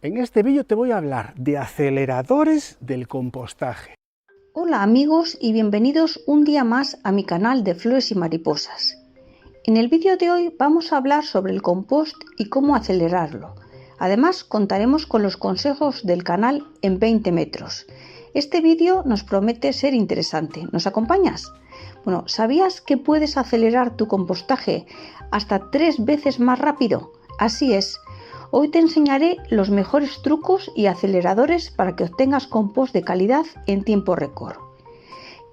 En este vídeo te voy a hablar de aceleradores del compostaje. Hola amigos y bienvenidos un día más a mi canal de Flores y Mariposas. En el vídeo de hoy vamos a hablar sobre el compost y cómo acelerarlo. Además contaremos con los consejos del canal en 20 metros. Este vídeo nos promete ser interesante. ¿Nos acompañas? Bueno, ¿sabías que puedes acelerar tu compostaje hasta 3 veces más rápido? Así es. Hoy te enseñaré los mejores trucos y aceleradores para que obtengas compost de calidad en tiempo récord.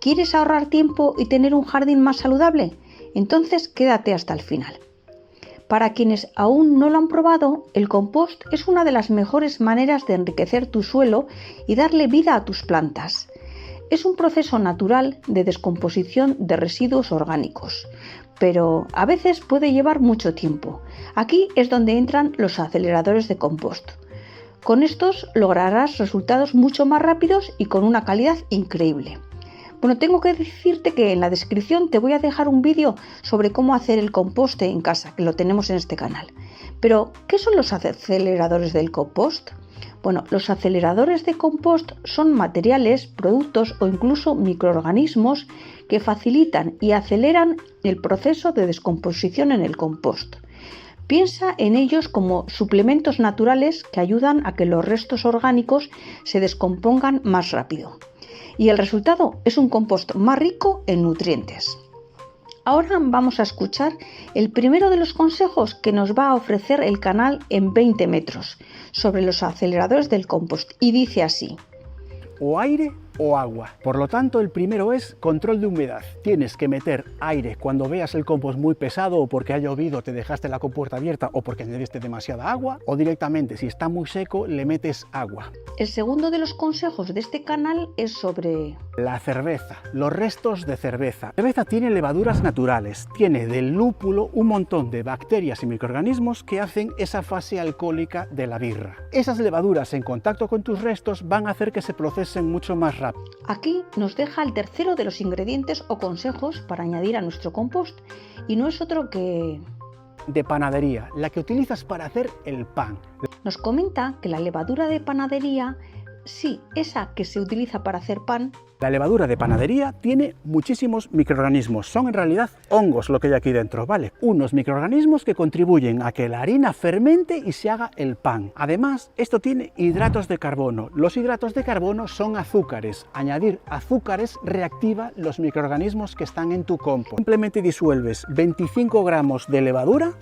¿Quieres ahorrar tiempo y tener un jardín más saludable? Entonces quédate hasta el final. Para quienes aún no lo han probado, el compost es una de las mejores maneras de enriquecer tu suelo y darle vida a tus plantas. Es un proceso natural de descomposición de residuos orgánicos, pero a veces puede llevar mucho tiempo. Aquí es donde entran los aceleradores de compost. Con estos lograrás resultados mucho más rápidos y con una calidad increíble. Bueno, tengo que decirte que en la descripción te voy a dejar un vídeo sobre cómo hacer el compost en casa, que lo tenemos en este canal. Pero, ¿qué son los aceleradores del compost? Bueno, los aceleradores de compost son materiales, productos o incluso microorganismos que facilitan y aceleran el proceso de descomposición en el compost. Piensa en ellos como suplementos naturales que ayudan a que los restos orgánicos se descompongan más rápido. Y el resultado es un compost más rico en nutrientes. Ahora vamos a escuchar el primero de los consejos que nos va a ofrecer el canal en 20 metros sobre los aceleradores del compost y dice así: O aire o agua. Por lo tanto, el primero es control de humedad. Tienes que meter aire cuando veas el compost muy pesado o porque ha llovido, te dejaste la compuerta abierta o porque añadiste demasiada agua, o directamente, si está muy seco, le metes agua. El segundo de los consejos de este canal es sobre la cerveza, los restos de cerveza. La cerveza tiene levaduras naturales, tiene del lúpulo un montón de bacterias y microorganismos que hacen esa fase alcohólica de la birra. Esas levaduras en contacto con tus restos van a hacer que se procesen mucho más rápido. Aquí nos deja el tercero de los ingredientes o consejos para añadir a nuestro compost y no es otro que de panadería, la que utilizas para hacer el pan. Nos comenta que la levadura de panadería, sí, esa que se utiliza para hacer pan. La levadura de panadería tiene muchísimos microorganismos, son en realidad hongos lo que hay aquí dentro, ¿vale? Unos microorganismos que contribuyen a que la harina fermente y se haga el pan. Además, esto tiene hidratos de carbono. Los hidratos de carbono son azúcares. Añadir azúcares reactiva los microorganismos que están en tu compost. Simplemente disuelves 25 gramos de levadura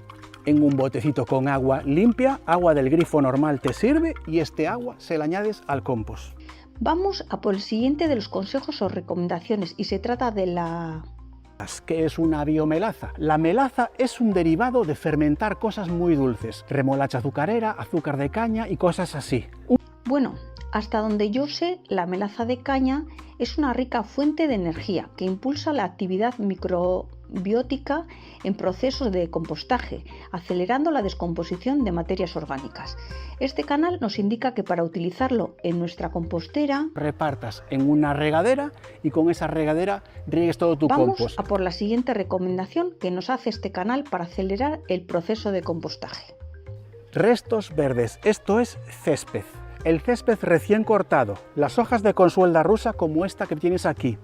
en un botecito con agua limpia, agua del grifo normal te sirve y este agua se la añades al compost. Vamos a por el siguiente de los consejos o recomendaciones y se trata de la... ¿Qué es una biomelaza? La melaza es un derivado de fermentar cosas muy dulces, remolacha azucarera, azúcar de caña y cosas así. Bueno, hasta donde yo sé, la melaza de caña es una rica fuente de energía que impulsa la actividad microbiótica en procesos de compostaje, acelerando la descomposición de materias orgánicas. Este canal nos indica que para utilizarlo en nuestra compostera, repartas en una regadera y con esa regadera riegues todo tu compost. Vamos a por la siguiente recomendación que nos hace este canal para acelerar el proceso de compostaje. Restos verdes, esto es césped. El césped recién cortado, las hojas de consuelda rusa como esta que tienes aquí.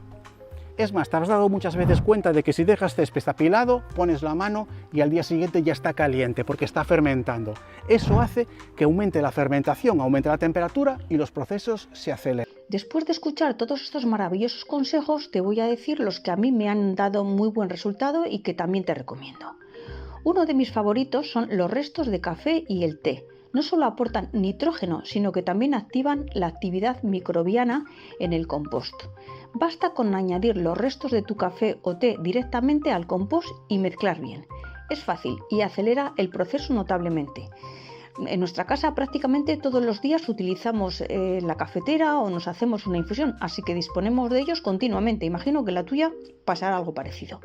Es más, te has dado muchas veces cuenta de que si dejas césped apilado, pones la mano y al día siguiente ya está caliente porque está fermentando. Eso hace que aumente la fermentación, aumente la temperatura y los procesos se aceleren. Después de escuchar todos estos maravillosos consejos, te voy a decir los que a mí me han dado muy buen resultado y que también te recomiendo. Uno de mis favoritos son los restos de café y el té. No solo aportan nitrógeno, sino que también activan la actividad microbiana en el compost. Basta con añadir los restos de tu café o té directamente al compost y mezclar bien. Es fácil y acelera el proceso notablemente. En nuestra casa prácticamente todos los días utilizamos la cafetera o nos hacemos una infusión, así que disponemos de ellos continuamente. Imagino que la tuya pasará algo parecido.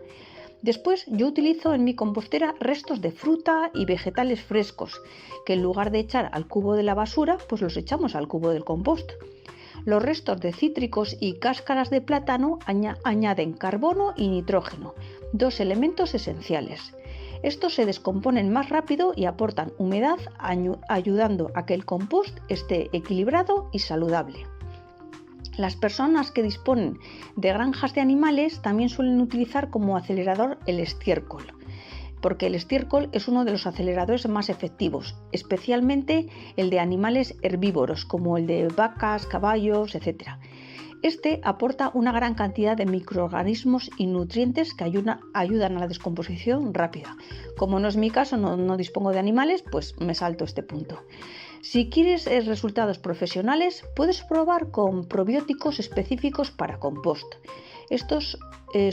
Después yo utilizo en mi compostera restos de fruta y vegetales frescos, que en lugar de echar al cubo de la basura, pues los echamos al cubo del compost. Los restos de cítricos y cáscaras de plátano añaden carbono y nitrógeno, dos elementos esenciales. Estos se descomponen más rápido y aportan humedad, ayudando a que el compost esté equilibrado y saludable. Las personas que disponen de granjas de animales también suelen utilizar como acelerador el estiércol, porque el estiércol es uno de los aceleradores más efectivos, especialmente el de animales herbívoros como el de vacas, caballos, etc. Este aporta una gran cantidad de microorganismos y nutrientes que ayudan a la descomposición rápida. Como no es mi caso, no dispongo de animales, pues me salto este punto. Si quieres resultados profesionales, puedes probar con probióticos específicos para compost. Estos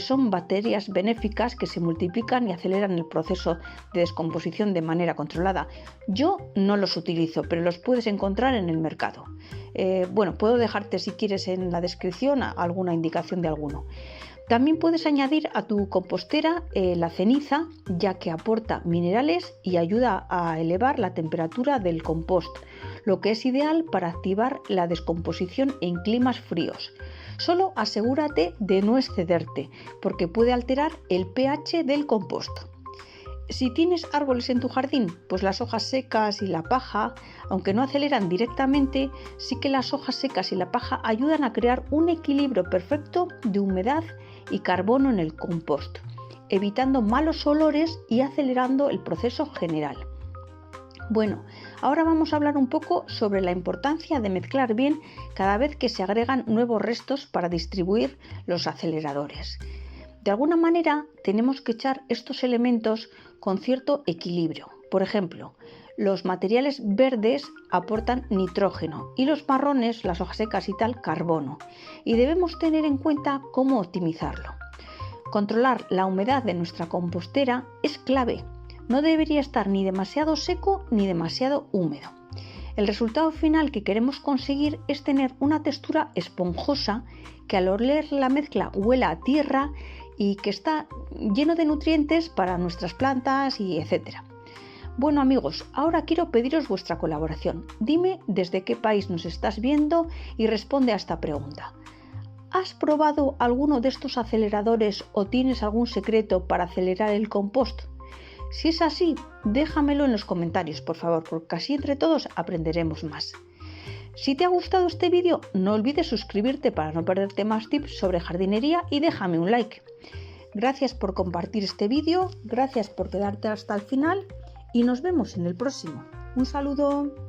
son bacterias benéficas que se multiplican y aceleran el proceso de descomposición de manera controlada. Yo no los utilizo, pero los puedes encontrar en el mercado. Puedo dejarte si quieres en la descripción alguna indicación de alguno. También puedes añadir a tu compostera la ceniza, ya que aporta minerales y ayuda a elevar la temperatura del compost, lo que es ideal para activar la descomposición en climas fríos. Solo asegúrate de no excederte, porque puede alterar el pH del compost. Si tienes árboles en tu jardín, pues las hojas secas y la paja, aunque no aceleran directamente, sí que las hojas secas y la paja ayudan a crear un equilibrio perfecto de humedad y carbono en el compost, evitando malos olores y acelerando el proceso general. Bueno, ahora vamos a hablar un poco sobre la importancia de mezclar bien cada vez que se agregan nuevos restos para distribuir los aceleradores. De alguna manera tenemos que echar estos elementos con cierto equilibrio. Por ejemplo, los materiales verdes aportan nitrógeno y los marrones, las hojas secas y tal, carbono. Y debemos tener en cuenta cómo optimizarlo. Controlar la humedad de nuestra compostera es clave. No debería estar ni demasiado seco ni demasiado húmedo. El resultado final que queremos conseguir es tener una textura esponjosa que al oler la mezcla huela a tierra y que está lleno de nutrientes para nuestras plantas y etc. Bueno amigos, ahora quiero pediros vuestra colaboración. Dime desde qué país nos estás viendo y responde a esta pregunta. ¿Has probado alguno de estos aceleradores o tienes algún secreto para acelerar el compost? Si es así, déjamelo en los comentarios, por favor, porque así entre todos aprenderemos más. Si te ha gustado este vídeo, no olvides suscribirte para no perderte más tips sobre jardinería y déjame un like. Gracias por compartir este vídeo, gracias por quedarte hasta el final y nos vemos en el próximo. Un saludo.